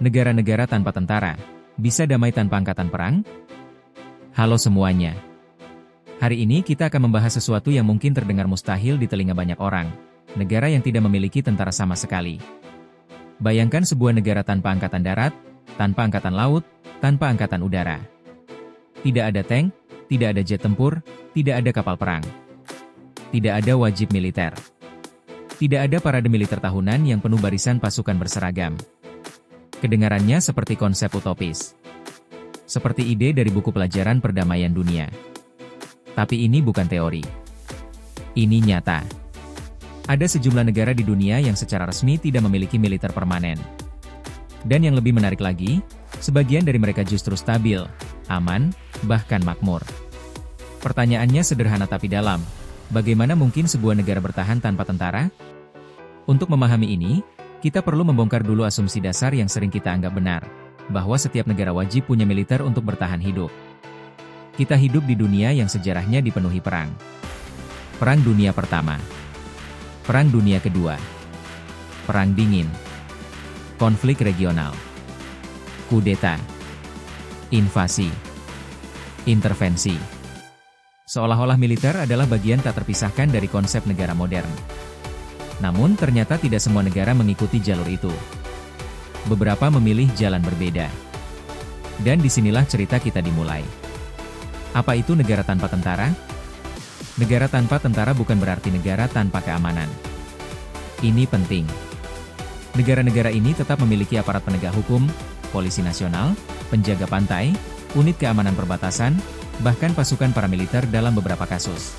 Negara-negara tanpa tentara, bisa damai tanpa angkatan perang? Halo semuanya. Hari ini kita akan membahas sesuatu yang mungkin terdengar mustahil di telinga banyak orang. Negara yang tidak memiliki tentara sama sekali. Bayangkan sebuah negara tanpa angkatan darat, tanpa angkatan laut, tanpa angkatan udara. Tidak ada tank, tidak ada jet tempur, tidak ada kapal perang. Tidak ada wajib militer. Tidak ada parade militer tahunan yang penuh barisan pasukan berseragam. Kedengarannya seperti konsep utopis. Seperti ide dari buku pelajaran perdamaian dunia. Tapi ini bukan teori. Ini nyata. Ada sejumlah negara di dunia yang secara resmi tidak memiliki militer permanen. Dan yang lebih menarik lagi, sebagian dari mereka justru stabil, aman, bahkan makmur. Pertanyaannya sederhana tapi dalam. Bagaimana mungkin sebuah negara bertahan tanpa tentara? Untuk memahami ini, kita perlu membongkar dulu asumsi dasar yang sering kita anggap benar, bahwa setiap negara wajib punya militer untuk bertahan hidup. Kita hidup di dunia yang sejarahnya dipenuhi perang. Perang Dunia Pertama. Perang Dunia Kedua. Perang Dingin. Konflik regional. Kudeta. Invasi. Intervensi. Seolah-olah militer adalah bagian tak terpisahkan dari konsep negara modern. Namun ternyata tidak semua negara mengikuti jalur itu. Beberapa memilih jalan berbeda. Dan disinilah cerita kita dimulai. Apa itu negara tanpa tentara? Negara tanpa tentara bukan berarti negara tanpa keamanan. Ini penting. Negara-negara ini tetap memiliki aparat penegak hukum, polisi nasional, penjaga pantai, unit keamanan perbatasan, bahkan pasukan paramiliter dalam beberapa kasus.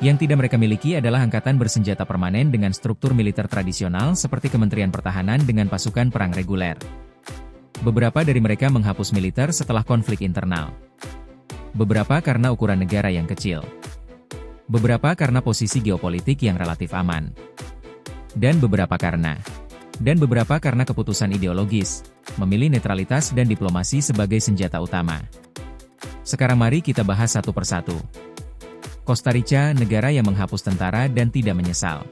Yang tidak mereka miliki adalah angkatan bersenjata permanen dengan struktur militer tradisional seperti Kementerian Pertahanan dengan pasukan perang reguler. Beberapa dari mereka menghapus militer setelah konflik internal. Beberapa karena ukuran negara yang kecil. Beberapa karena posisi geopolitik yang relatif aman. Dan beberapa karena keputusan ideologis, memilih netralitas dan diplomasi sebagai senjata utama. Sekarang mari kita bahas satu persatu. Costa Rica, negara yang menghapus tentara dan tidak menyesal.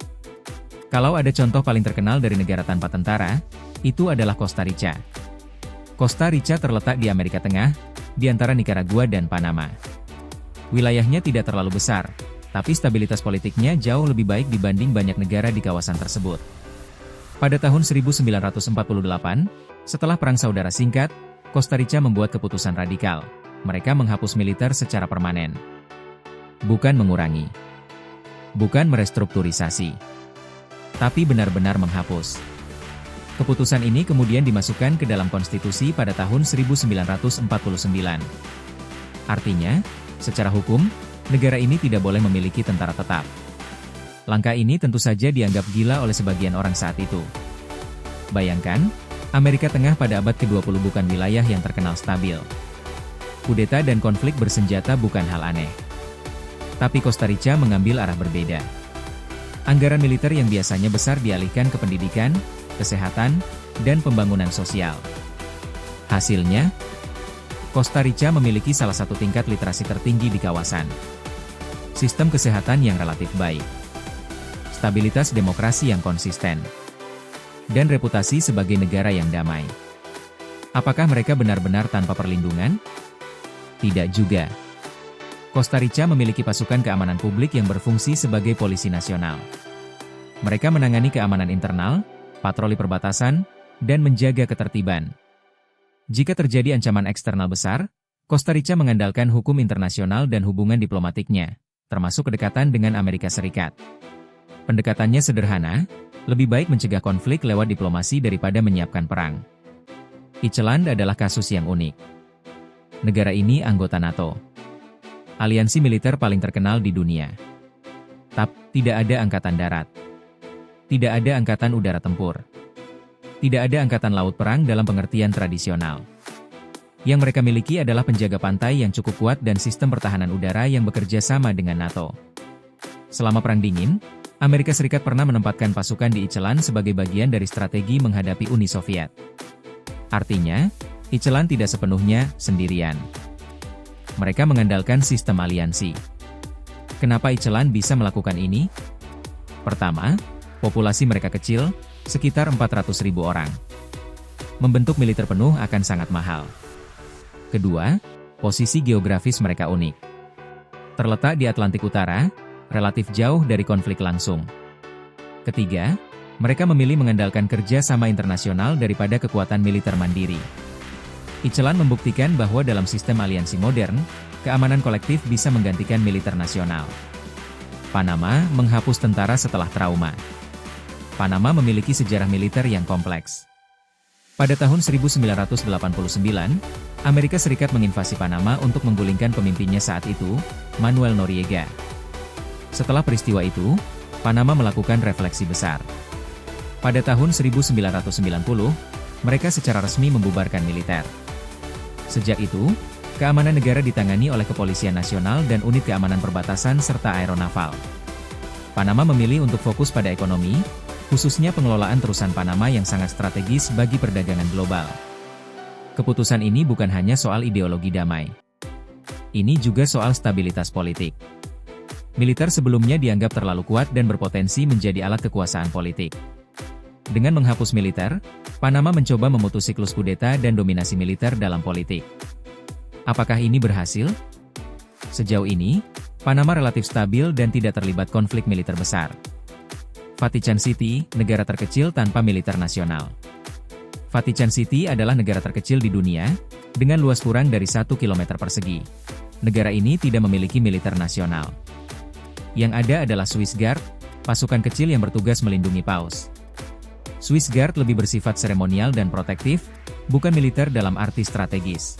Kalau ada contoh paling terkenal dari negara tanpa tentara, itu adalah Costa Rica. Costa Rica terletak di Amerika Tengah, di antara Nicaragua dan Panama. Wilayahnya tidak terlalu besar, tapi stabilitas politiknya jauh lebih baik dibanding banyak negara di kawasan tersebut. Pada tahun 1948, setelah Perang Saudara Singkat, Costa Rica membuat keputusan radikal. Mereka menghapus militer secara permanen. Bukan mengurangi. Bukan merestrukturisasi. Tapi benar-benar menghapus. Keputusan ini kemudian dimasukkan ke dalam konstitusi pada tahun 1949. Artinya, secara hukum, negara ini tidak boleh memiliki tentara tetap. Langkah ini tentu saja dianggap gila oleh sebagian orang saat itu. Bayangkan, Amerika Tengah pada abad ke-20 bukan wilayah yang terkenal stabil. Kudeta dan konflik bersenjata bukan hal aneh. Tapi Costa Rica mengambil arah berbeda. Anggaran militer yang biasanya besar dialihkan ke pendidikan, kesehatan, dan pembangunan sosial. Hasilnya, Costa Rica memiliki salah satu tingkat literasi tertinggi di kawasan. Sistem kesehatan yang relatif baik. Stabilitas demokrasi yang konsisten. Dan reputasi sebagai negara yang damai. Apakah mereka benar-benar tanpa perlindungan? Tidak juga. Costa Rica memiliki pasukan keamanan publik yang berfungsi sebagai polisi nasional. Mereka menangani keamanan internal, patroli perbatasan, dan menjaga ketertiban. Jika terjadi ancaman eksternal besar, Costa Rica mengandalkan hukum internasional dan hubungan diplomatiknya, termasuk kedekatan dengan Amerika Serikat. Pendekatannya sederhana, lebih baik mencegah konflik lewat diplomasi daripada menyiapkan perang. Iceland adalah kasus yang unik. Negara ini anggota NATO. Aliansi militer paling terkenal di dunia. Tapi tidak ada angkatan darat. Tidak ada angkatan udara tempur. Tidak ada angkatan laut perang dalam pengertian tradisional. Yang mereka miliki adalah penjaga pantai yang cukup kuat dan sistem pertahanan udara yang bekerja sama dengan NATO. Selama Perang Dingin, Amerika Serikat pernah menempatkan pasukan di Iceland sebagai bagian dari strategi menghadapi Uni Soviet. Artinya, Iceland tidak sepenuhnya sendirian. Mereka mengandalkan sistem aliansi. Kenapa Iceland bisa melakukan ini? Pertama, populasi mereka kecil, sekitar 400.000 orang. membentuk militer penuh akan sangat mahal. Kedua, posisi geografis mereka unik. Terletak di Atlantik Utara, relatif jauh dari konflik langsung. Ketiga, mereka memilih mengandalkan kerja sama internasional daripada kekuatan militer mandiri. Iceland membuktikan bahwa dalam sistem aliansi modern, keamanan kolektif bisa menggantikan militer nasional. Panama menghapus tentara setelah trauma. Panama memiliki sejarah militer yang kompleks. Pada tahun 1989, Amerika Serikat menginvasi Panama untuk menggulingkan pemimpinnya saat itu, Manuel Noriega. Setelah peristiwa itu, Panama melakukan refleksi besar. Pada tahun 1990, mereka secara resmi membubarkan militer. Sejak itu, keamanan negara ditangani oleh Kepolisian Nasional dan unit keamanan perbatasan serta aeronaval. Panama memilih untuk fokus pada ekonomi, khususnya pengelolaan terusan Panama yang sangat strategis bagi perdagangan global. Keputusan ini bukan hanya soal ideologi damai. Ini juga soal stabilitas politik. Militer sebelumnya dianggap terlalu kuat dan berpotensi menjadi alat kekuasaan politik. Dengan menghapus militer, Panama mencoba memutus siklus kudeta dan dominasi militer dalam politik. Apakah ini berhasil? Sejauh ini, Panama relatif stabil dan tidak terlibat konflik militer besar. Vatican City, negara terkecil tanpa militer nasional. Vatican City adalah negara terkecil di dunia, dengan luas kurang dari 1 km persegi. Negara ini tidak memiliki militer nasional. Yang ada adalah Swiss Guard, pasukan kecil yang bertugas melindungi paus. Swiss Guard lebih bersifat seremonial dan protektif, bukan militer dalam arti strategis.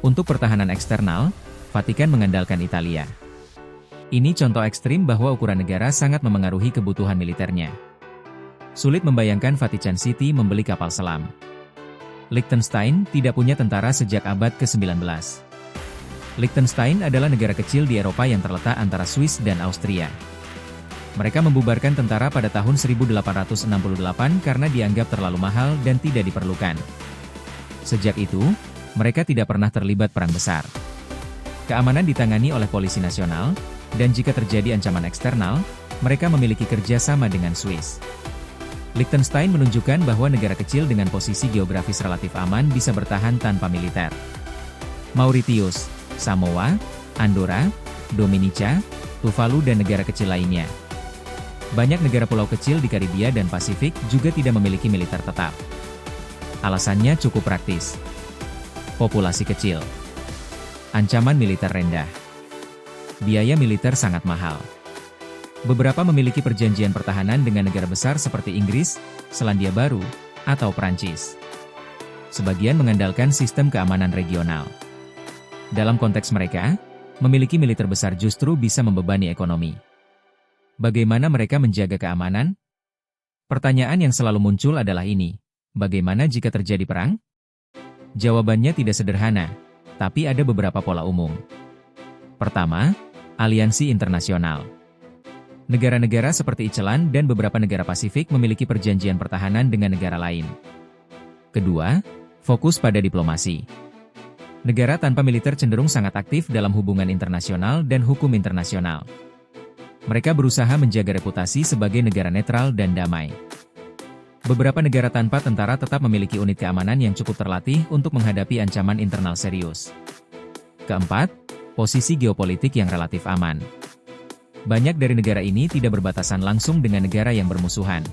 Untuk pertahanan eksternal, Vatikan mengandalkan Italia. Ini contoh ekstrim bahwa ukuran negara sangat memengaruhi kebutuhan militernya. Sulit membayangkan Vatican City membeli kapal selam. Liechtenstein tidak punya tentara sejak abad ke-19. Liechtenstein adalah negara kecil di Eropa yang terletak antara Swiss dan Austria. Mereka membubarkan tentara pada tahun 1868 karena dianggap terlalu mahal dan tidak diperlukan. Sejak itu, mereka tidak pernah terlibat perang besar. Keamanan ditangani oleh polisi nasional, dan jika terjadi ancaman eksternal, mereka memiliki kerja sama dengan Swiss. Liechtenstein menunjukkan bahwa negara kecil dengan posisi geografis relatif aman bisa bertahan tanpa militer. Mauritius, Samoa, Andorra, Dominica, Tuvalu dan negara kecil lainnya. Banyak negara pulau kecil di Karibia dan Pasifik juga tidak memiliki militer tetap. Alasannya cukup praktis. Populasi kecil. Ancaman militer rendah. Biaya militer sangat mahal. Beberapa memiliki perjanjian pertahanan dengan negara besar seperti Inggris, Selandia Baru, atau Prancis. Sebagian mengandalkan sistem keamanan regional. Dalam konteks mereka, memiliki militer besar justru bisa membebani ekonomi. Bagaimana mereka menjaga keamanan? Pertanyaan yang selalu muncul adalah ini, bagaimana jika terjadi perang? Jawabannya tidak sederhana, tapi ada beberapa pola umum. Pertama, aliansi internasional. Negara-negara seperti Iceland dan beberapa negara Pasifik memiliki perjanjian pertahanan dengan negara lain. Kedua, fokus pada diplomasi. Negara tanpa militer cenderung sangat aktif dalam hubungan internasional dan hukum internasional. Mereka berusaha menjaga reputasi sebagai negara netral dan damai. Beberapa negara tanpa tentara tetap memiliki unit keamanan yang cukup terlatih untuk menghadapi ancaman internal serius. Keempat, posisi geopolitik yang relatif aman. Banyak dari negara ini tidak berbatasan langsung dengan negara yang bermusuhan.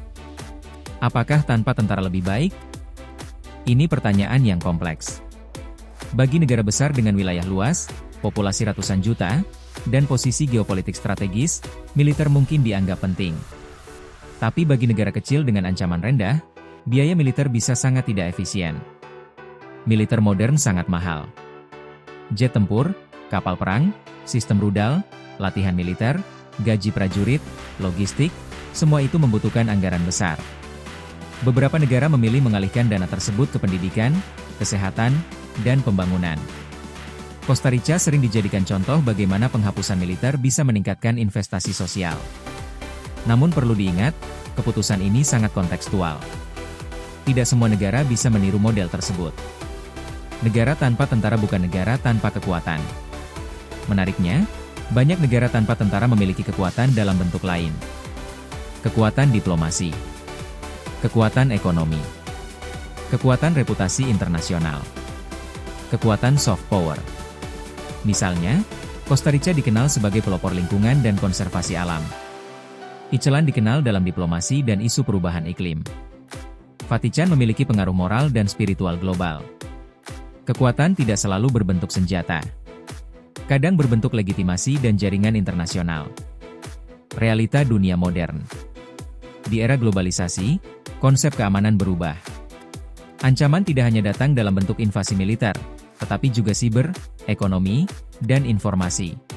Apakah tanpa tentara lebih baik? Ini pertanyaan yang kompleks. Bagi negara besar dengan wilayah luas, populasi ratusan juta, dan posisi geopolitik strategis, militer mungkin dianggap penting. Tapi bagi negara kecil dengan ancaman rendah, biaya militer bisa sangat tidak efisien. Militer modern sangat mahal. Jet tempur, kapal perang, sistem rudal, latihan militer, gaji prajurit, logistik, semua itu membutuhkan anggaran besar. Beberapa negara memilih mengalihkan dana tersebut ke pendidikan, kesehatan, dan pembangunan. Costa Rica sering dijadikan contoh bagaimana penghapusan militer bisa meningkatkan investasi sosial. Namun perlu diingat, keputusan ini sangat kontekstual. Tidak semua negara bisa meniru model tersebut. Negara tanpa tentara bukan negara tanpa kekuatan. Menariknya, banyak negara tanpa tentara memiliki kekuatan dalam bentuk lain. Kekuatan diplomasi. Kekuatan ekonomi. Kekuatan reputasi internasional. Kekuatan soft power. Misalnya, Costa Rica dikenal sebagai pelopor lingkungan dan konservasi alam. Iceland dikenal dalam diplomasi dan isu perubahan iklim. Vatikan memiliki pengaruh moral dan spiritual global. Kekuatan tidak selalu berbentuk senjata. Kadang berbentuk legitimasi dan jaringan internasional. Realita dunia modern. Di era globalisasi, konsep keamanan berubah. Ancaman tidak hanya datang dalam bentuk invasi militer, tetapi juga siber, ekonomi, dan informasi.